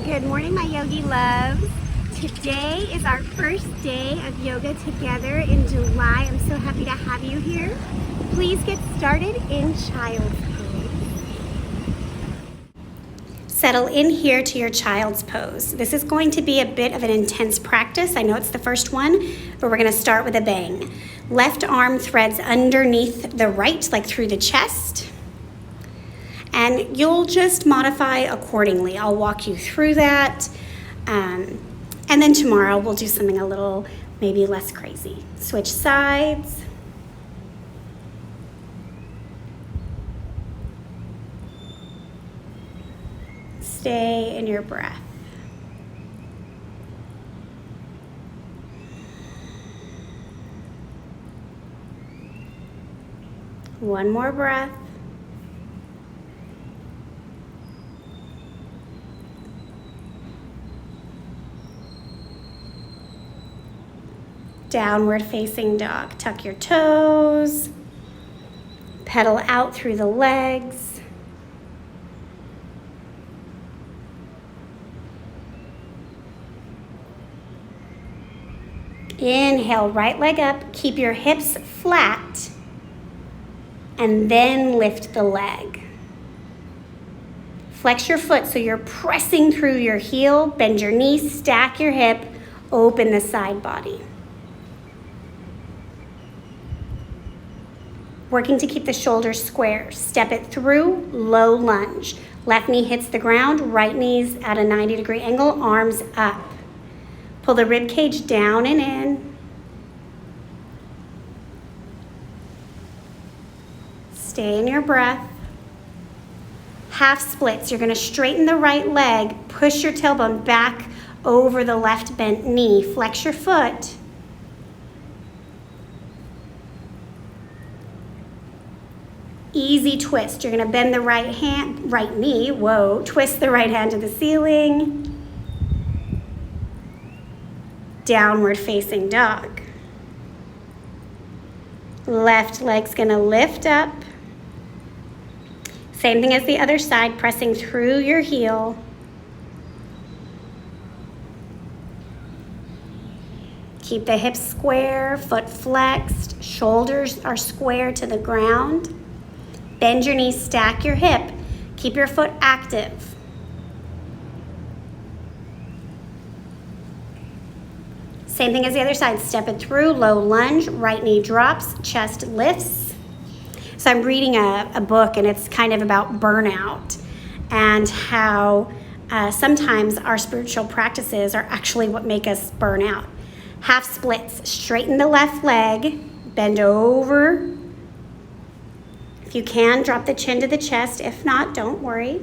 Good morning, my yogi loves. Today is our first day of yoga together in July. I'm so happy to have you here. Please get started in child's pose. Settle in here to your child's pose. This is going to be a bit of an intense practice. I know it's the first one, but we're going to start with a bang. Left arm threads underneath the right, like through the chest. And you'll just modify accordingly. I'll walk you through that. And then tomorrow we'll do something a little maybe less crazy. Switch sides. Stay in your breath. One more breath. Downward facing dog. Tuck your toes. Pedal out through the legs. Inhale, right leg up. Keep your hips flat. And then lift the leg. Flex your foot so you're pressing through your heel. Bend your knees, stack your hip, open the side body. Working to keep the shoulders square. Step it through, low lunge. Left knee hits the ground, right knee's at a 90-degree angle, arms up. Pull the rib cage down and in. Stay in your breath. Half splits. You're going to straighten the right leg, push your tailbone back over the left bent knee. Flex your foot. Easy twist. You're going to bend the right knee, twist the right hand to the ceiling. Downward facing dog. Left leg's going to lift up. Same thing as the other side, pressing through your heel. Keep the hips square, foot flexed, shoulders are square to the ground. Bend your knees, stack your hip. Keep your foot active. Same thing as the other side. Step it through, low lunge, right knee drops, chest lifts. So I'm reading a book, and it's kind of about burnout and how sometimes our spiritual practices are actually what make us burn out. Half splits. Straighten the left leg, bend over. If you can, drop the chin to the chest. If not, don't worry.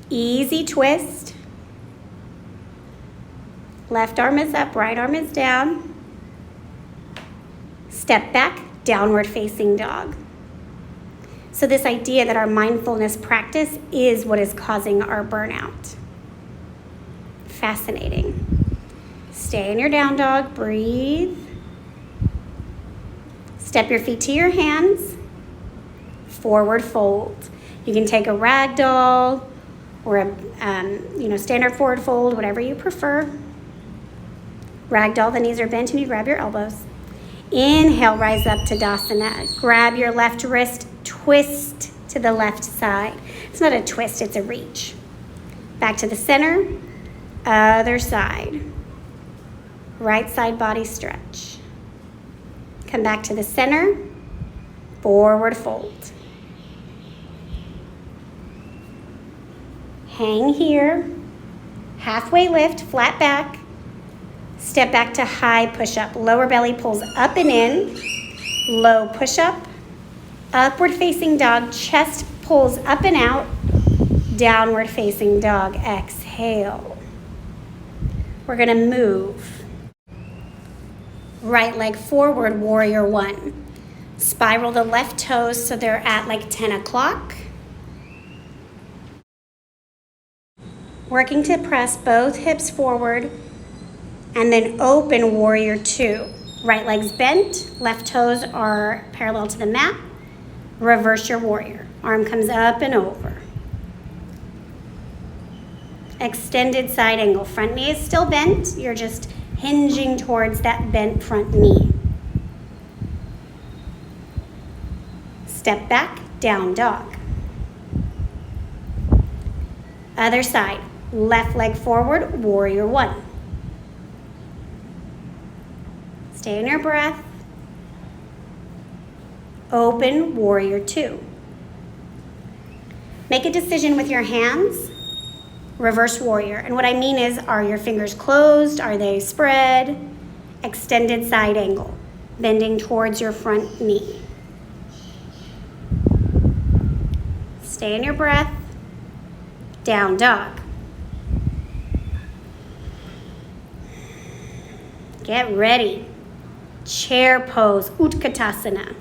Easy twist. Left arm is up, right arm is down. Step back, downward facing dog. So this idea that our mindfulness practice is what is causing our burnout. Fascinating. Stay in your down dog, breathe. Step your feet to your hands. Forward fold. You can take a ragdoll or a standard forward fold, whatever you prefer. Ragdoll, the knees are bent and you grab your elbows. Inhale, rise up to Tadasana. Grab your left wrist, twist to the left side. It's not a twist, it's a reach. Back to the center, other side. Right side body stretch. Come back to the center, forward fold. Hang here, halfway lift, flat back. Step back to high push-up. Lower belly pulls up and in. Low push-up. Upward facing dog. Chest pulls up and out. Downward facing dog. Exhale. We're going to move. Right leg forward, warrior one. Spiral the left toes so they're at like 10 o'clock. Working to press both hips forward. And then open warrior two. Right leg's bent, left toes are parallel to the mat. Reverse your warrior. Arm comes up and over. Extended side angle. Front knee is still bent. You're just hinging towards that bent front knee. Step back, down dog. Other side. Left leg forward, warrior one. Stay in your breath. Open, warrior two. Make a decision with your hands. Reverse warrior. And what I mean is, are your fingers closed? Are they spread? Extended side angle, bending towards your front knee. Stay in your breath. Down dog. Get ready. Chair pose, Utkatasana.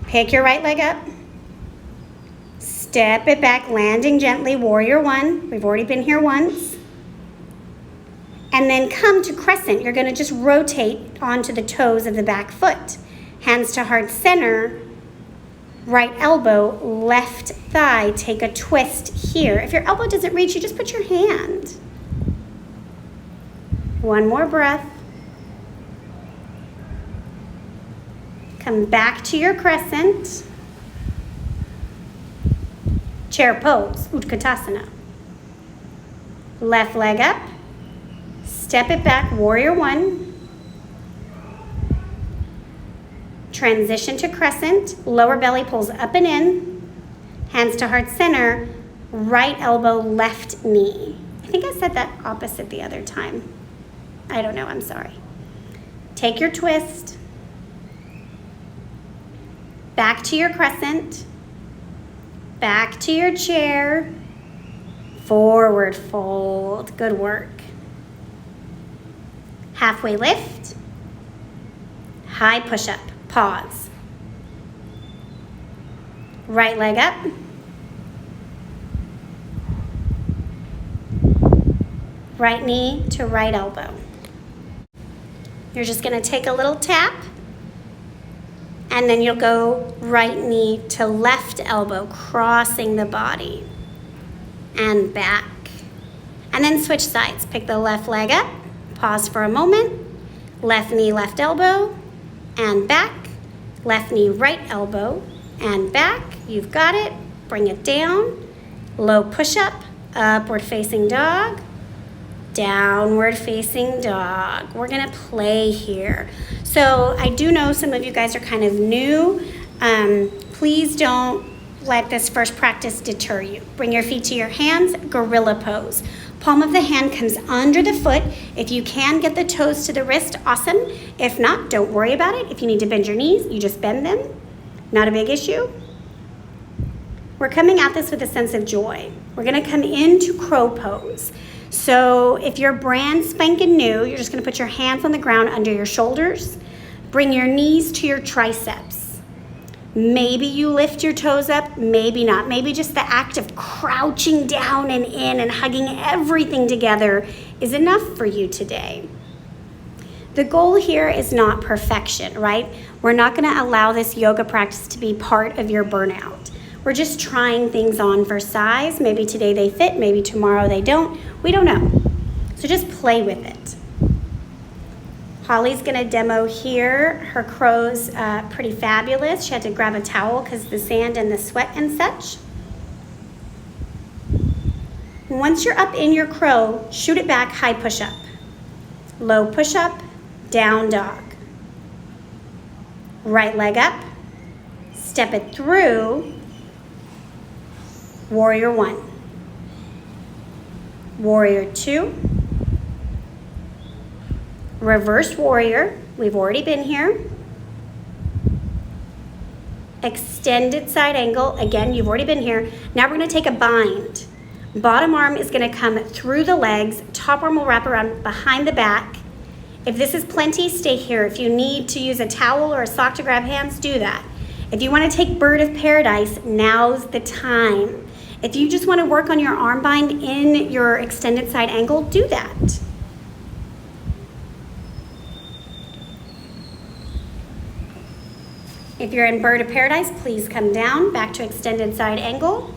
Pick your right leg up. Step it back, landing gently, warrior one. We've already been here once. And then come to crescent. You're gonna just rotate onto the toes of the back foot. Hands to heart center, right elbow, left thigh. Take a twist here. If your elbow doesn't reach, you just put your hand. One more breath. Come back to your crescent. Chair pose, Utkatasana. Left leg up. Step it back, warrior one. Transition to crescent. Lower belly pulls up and in. Hands to heart center. Right elbow, left knee. I think I said that opposite the other time. I don't know, I'm sorry. Take your twist. Back to your crescent. Back to your chair. Forward fold. Good work. Halfway lift. High push-up. Pause. Right leg up. Right knee to right elbow. You're just going to take a little tap, and then you'll go right knee to left elbow, crossing the body and back. And then switch sides. Pick the left leg up, pause for a moment, left knee, left elbow, and back. Left knee, right elbow, and back. You've got it. Bring it down. Low push-up, upward facing dog, downward facing dog. We're gonna play here. So I do know some of you guys are kind of new. Please don't let this first practice deter you. Bring your feet to your hands, gorilla pose. Palm of the hand comes under the foot. If you can get the toes to the wrist, awesome. If not, don't worry about it. If you need to bend your knees, you just bend them. Not a big issue. We're coming at this with a sense of joy. We're gonna come into crow pose. So if you're brand spanking new, you're just gonna put your hands on the ground under your shoulders. Bring your knees to your triceps. Maybe you lift your toes up, maybe not. Maybe just the act of crouching down and in and hugging everything together is enough for you today. The goal here is not perfection, right? We're not gonna allow this yoga practice to be part of your burnout. We're just trying things on for size. Maybe today they fit, maybe tomorrow they don't. We don't know. So just play with it. Holly's gonna demo here. Her crow's pretty fabulous. She had to grab a towel because the sand and the sweat and such. Once you're up in your crow, shoot it back, high push-up. Low push-up, down dog. Right leg up, step it through, warrior one. Warrior two. Reverse warrior, we've already been here. Extended side angle, again, you've already been here. Now we're gonna take a bind. Bottom arm is gonna come through the legs, top arm will wrap around behind the back. If this is plenty, stay here. If you need to use a towel or a sock to grab hands, do that. If you wanna take bird of paradise, now's the time. If you just wanna work on your arm bind in your extended side angle, do that. If you're in bird of paradise, please come down, back to extended side angle.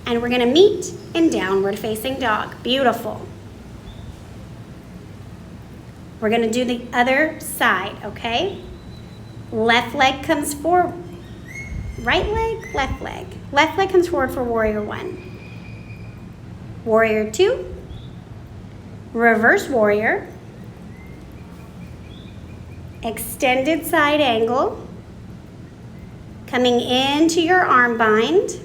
And we're gonna meet in downward facing dog. Beautiful. We're gonna do the other side, okay? Left leg comes forward. Right leg, left leg. Left leg comes forward for warrior one. Warrior two. Reverse warrior. Extended side angle. Coming into your arm bind.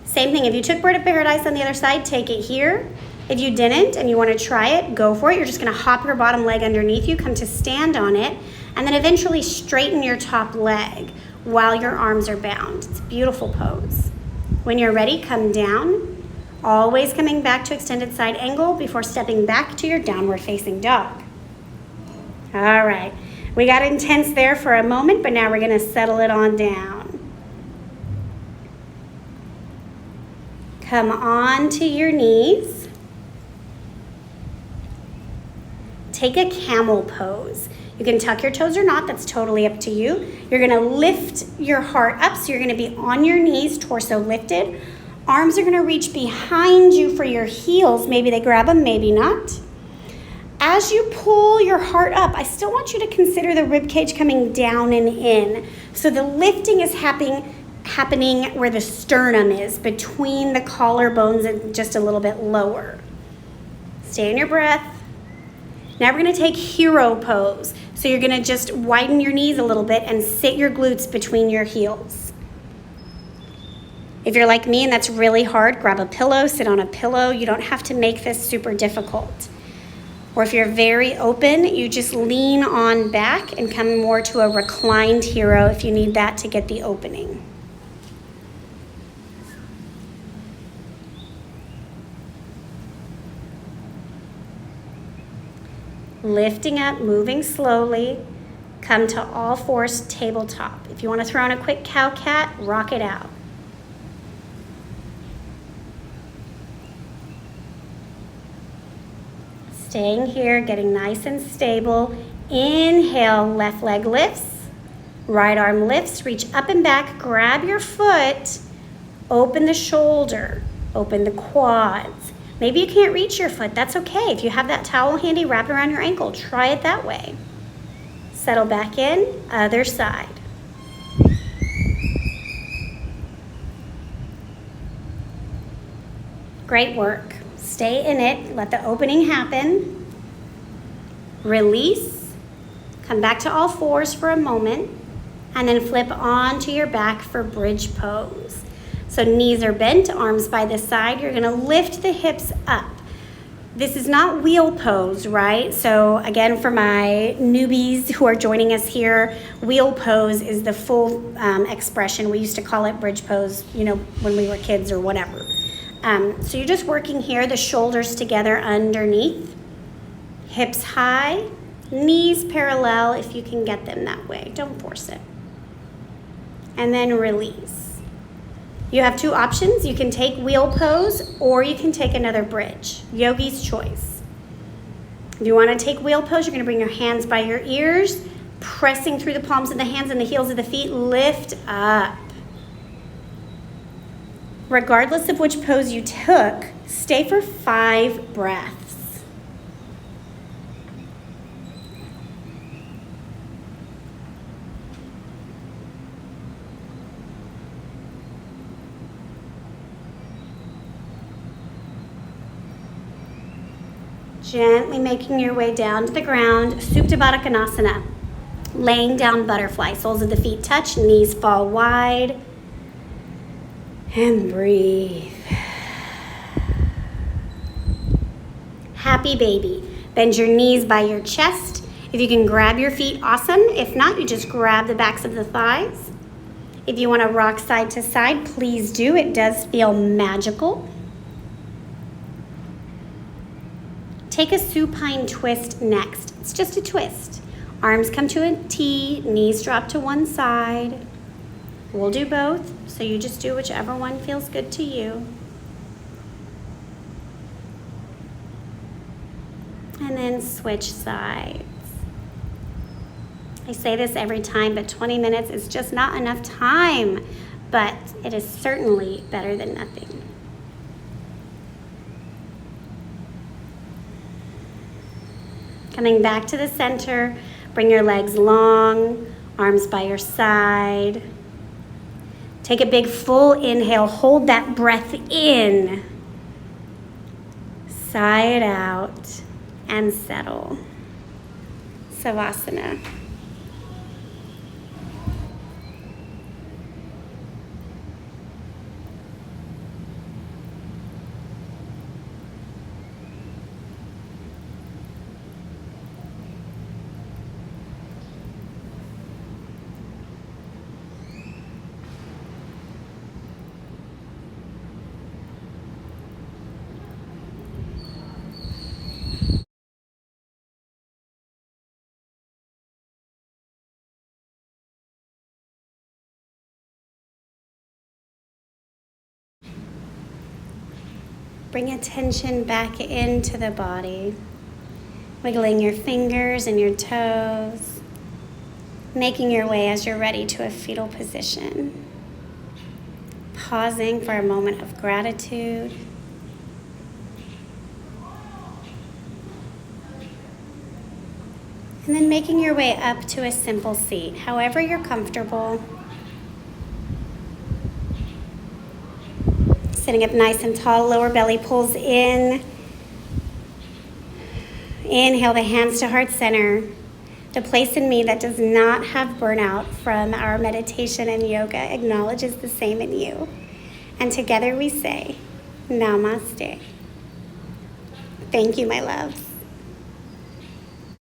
Same thing, if you took Bird of Paradise on the other side, take it here. If you didn't and you want to try it, go for it. You're just going to hop your bottom leg underneath you, come to stand on it, and then eventually straighten your top leg while your arms are bound. It's a beautiful pose. When you're ready, come down, always coming back to extended side angle before stepping back to your downward facing dog. All right, we got intense there for a moment, but now we're going to settle it on down. Come on to your knees. Take a camel pose. You can tuck your toes or not, that's totally up to you. You're gonna lift your heart up, so you're gonna be on your knees, torso lifted. Arms are gonna reach behind you for your heels. Maybe they grab them, maybe not. As you pull your heart up, I still want you to consider the rib cage coming down and in. So the lifting is happening where the sternum is, between the collarbones and just a little bit lower. Stay in your breath. Now we're gonna take hero pose. So you're gonna just widen your knees a little bit and sit your glutes between your heels. If you're like me and that's really hard, grab a pillow, sit on a pillow. You don't have to make this super difficult. Or if you're very open, you just lean on back and come more to a reclined hero if you need that to get the opening. Lifting up, moving slowly, come to all fours, tabletop. If you want to throw in a quick cow cat, rock it out. Staying here, getting nice and stable. Inhale, left leg lifts, right arm lifts, reach up and back, grab your foot, open the shoulder, open the quads. Maybe you can't reach your foot, that's okay. If you have that towel handy, wrap it around your ankle, try it that way. Settle back in, other side. Great work. Stay in it, let the opening happen. Release, come back to all fours for a moment, and then flip onto your back for bridge pose. So knees are bent, arms by the side. You're gonna lift the hips up. This is not wheel pose, right? So again, for my newbies who are joining us here, wheel pose is the full expression. We used to call it bridge pose, when we were kids or whatever. So you're just working here, the shoulders together underneath, hips high, knees parallel if you can get them that way. Don't force it. And then release. You have two options. You can take wheel pose or you can take another bridge. Yogi's choice. If you want to take wheel pose, you're going to bring your hands by your ears, pressing through the palms of the hands and the heels of the feet. Lift up. Regardless of which pose you took, stay for 5 breaths. Gently making your way down to the ground, Supta Baddha Konasana. Laying down butterfly, soles of the feet touch, knees fall wide. And breathe. Happy baby. Bend your knees by your chest. If you can grab your feet, awesome. If not, you just grab the backs of the thighs. If you want to rock side to side, please do. It does feel magical. Take a supine twist next. It's just a twist. Arms come to a T, knees drop to one side. We'll do both, so you just do whichever one feels good to you. And then switch sides. I say this every time, but 20 minutes is just not enough time. but it is certainly better than nothing. Coming back to the center, bring your legs long, arms by your side. Take a big full inhale, hold that breath in. Sigh it out and settle. Savasana. Bring attention back into the body, wiggling your fingers and your toes, making your way as you're ready to a fetal position. Pausing for a moment of gratitude. And then making your way up to a simple seat, however you're comfortable. Sitting up nice and tall, lower belly pulls in. Inhale the hands to heart center. The place in me that does not have burnout from our meditation and yoga acknowledges the same in you. And together we say, Namaste. Thank you, my loves.